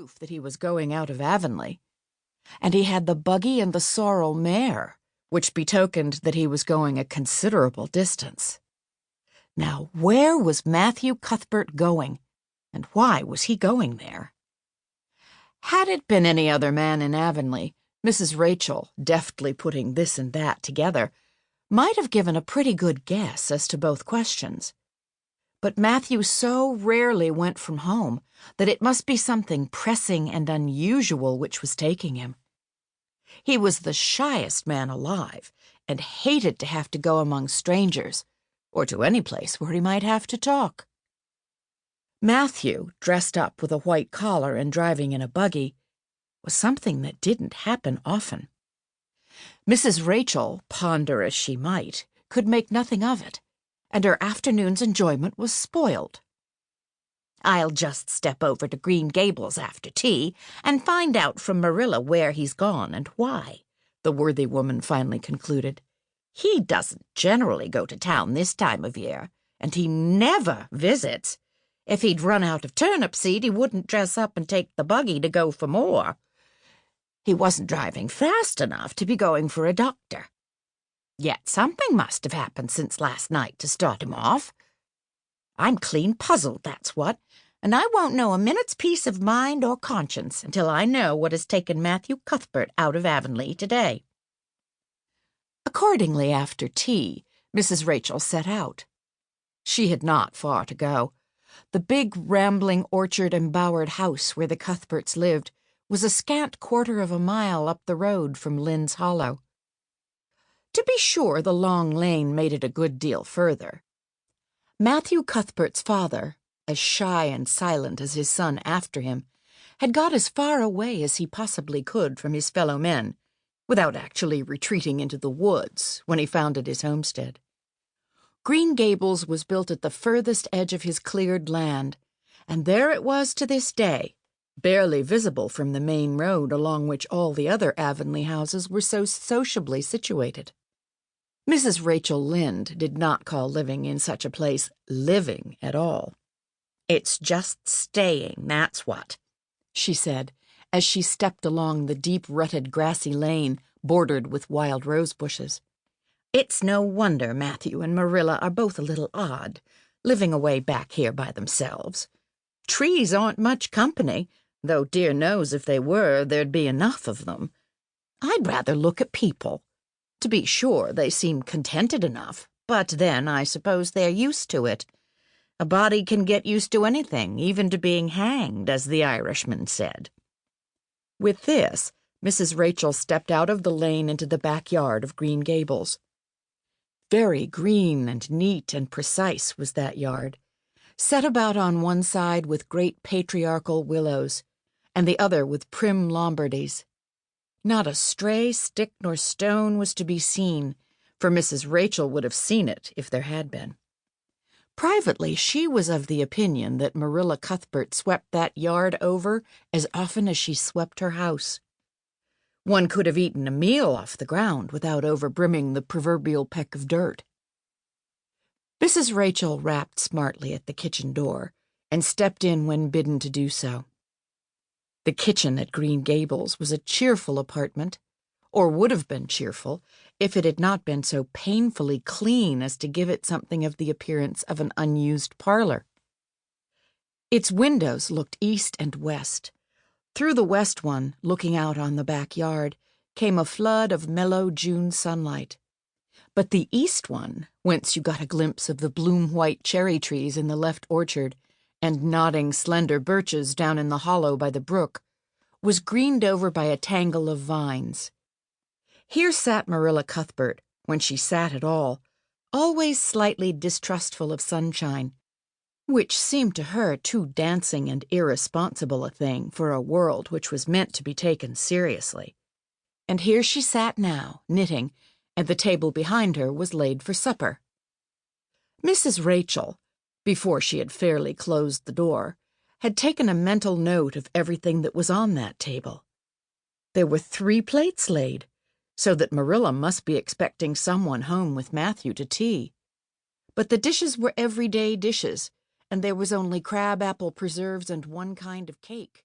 proof that he was going out of Avonlea, and he had the buggy and the sorrel mare, which betokened that he was going a considerable distance. Now, where was Matthew Cuthbert going, and why was he going there? Had it been any other man in Avonlea, Mrs. Rachel, deftly putting this and that together, might have given a pretty good guess as to both questions. But Matthew so rarely went from home that it must be something pressing and unusual which was taking him. He was the shyest man alive, and hated to have to go among strangers, or to any place where he might have to talk. Matthew, dressed up with a white collar and driving in a buggy, was something that didn't happen often. Mrs. Rachel, ponder as she might, could make nothing of it, and her afternoon's enjoyment was spoiled. "I'll just step over to Green Gables after tea and find out from Marilla where he's gone and why," the worthy woman finally concluded. "He doesn't generally go to town this time of year, and he never visits. If he'd run out of turnip seed, he wouldn't dress up and take the buggy to go for more. He wasn't driving fast enough to be going for a doctor. Yet something must have happened since last night to start him off. I'm clean puzzled, that's what, and I won't know a minute's peace of mind or conscience until I know what has taken Matthew Cuthbert out of Avonlea today." Accordingly, after tea, Mrs. Rachel set out. She had not far to go. The big, rambling, orchard-embowered house where the Cuthberts lived was a scant quarter of a mile up the road from Lynn's Hollow. To be sure, the long lane made it a good deal further. Matthew Cuthbert's father, as shy and silent as his son after him, had got as far away as he possibly could from his fellow men, without actually retreating into the woods when he founded his homestead. Green Gables was built at the furthest edge of his cleared land, and there it was to this day, barely visible from the main road along which all the other Avonlea houses were so sociably situated. Mrs. Rachel Lynde did not call living in such a place living at all. "It's just staying, that's what," she said, as she stepped along the deep-rutted grassy lane bordered with wild rose bushes. "It's no wonder Matthew and Marilla are both a little odd, living away back here by themselves. Trees aren't much company, though dear knows if they were, there'd be enough of them. I'd rather look at people. To be sure, they seem contented enough, but then I suppose they're used to it. A body can get used to anything, even to being hanged, as the Irishman said." With this, Mrs. Rachel stepped out of the lane into the backyard of Green Gables. Very green and neat and precise was that yard, set about on one side with great patriarchal willows, and the other with prim Lombardies. Not a stray stick nor stone was to be seen, for Mrs. Rachel would have seen it if there had been. Privately, she was of the opinion that Marilla Cuthbert swept that yard over as often as she swept her house. One could have eaten a meal off the ground without overbrimming the proverbial peck of dirt. Mrs. Rachel rapped smartly at the kitchen door and stepped in when bidden to do so. The kitchen at Green Gables was a cheerful apartment, or would have been cheerful if it had not been so painfully clean as to give it something of the appearance of an unused parlor. Its windows looked east and west. Through the west one, looking out on the backyard, came a flood of mellow June sunlight. But the east one, whence you got a glimpse of the bloom-white cherry trees in the left orchard and nodding slender birches down in the hollow by the brook, was greened over by a tangle of vines. Here sat Marilla Cuthbert, when she sat at all, always slightly distrustful of sunshine, which seemed to her too dancing and irresponsible a thing for a world which was meant to be taken seriously. And here she sat now, knitting, and the table behind her was laid for supper. Mrs. Rachel, before she had fairly closed the door, had taken a mental note of everything that was on that table. There were 3 plates laid, so that Marilla must be expecting someone home with Matthew to tea. But the dishes were everyday dishes, and there was only crab-apple preserves and one kind of cake.